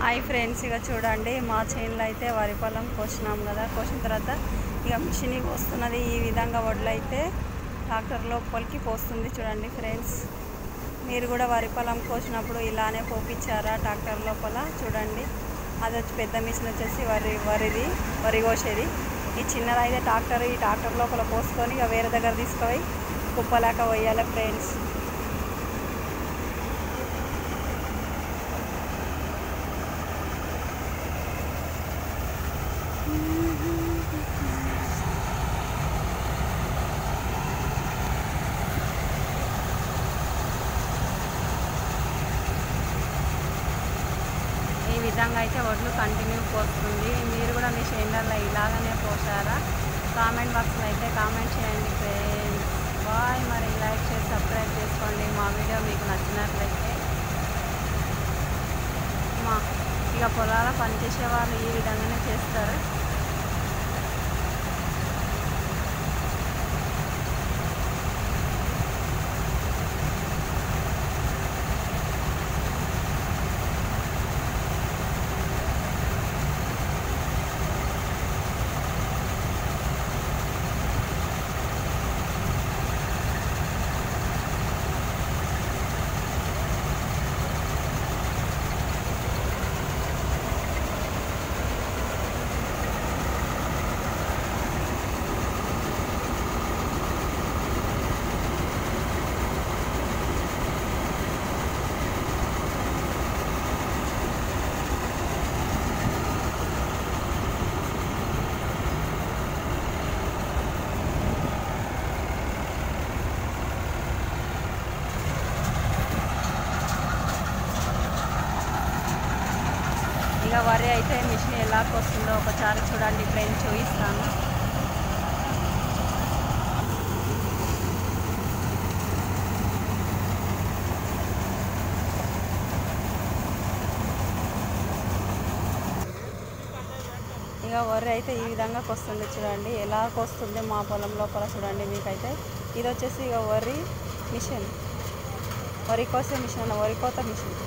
Hi friends, ఇక చూడండి మా చేనులో అయితే వరి పొలం కోసినాం కదా. కోసిన తర్వాత ఇక మిషన్ వస్తున్నది. ఈ విధంగా వడ్లు అయితే ట్రాక్టర్ లోపలికి పోస్తుంది. చూడండి ఫ్రెండ్స్, మీరు కూడా వరి పొలం కోసినప్పుడు ఇలానే పోపించారా ట్రాక్టర్ లోపల? చూడండి, అది వచ్చి పెద్ద మిషన్ వచ్చేసి వరి కోసేది. ఈ చిన్నది అయితే ఈ ట్రాక్టర్ లోపల పోసుకొని ఇక వేరే దగ్గర తీసుకుపోయి కుప్పలాక పోయాలి ఫ్రెండ్స్. ఈ విధంగా అయితే వడ్లు కంటిన్యూ పోస్తుంది. మీరు కూడా మీ చేనులలో ఇలాగనే పోసారా? కామెంట్ బాక్స్లో అయితే కామెంట్ చేయండి ఫ్రెండ్స్. బాయ్. మరి లైక్ చేసి సబ్స్క్రైబ్ చేసుకోండి. మా వీడియో మీకు నచ్చినట్లయితే. ఇక పొలాల పనిచేసే వాళ్ళు ఈ విధంగానే చేస్తారు. ఇక వరి అయితే మిషన్ ఎలా వస్తుందో ఒకసారి చూడండి ఫ్రెండ్స్, చూపిస్తాను. ఇక వరి అయితే ఈ విధంగా వస్తుంది. చూడండి ఎలా వస్తుంది మా పొలం లోపల. చూడండి మీకైతే ఇది వచ్చేసి ఇక వరి మిషన్, వరి కోసే మిషన్, వరి కోత మిషన్.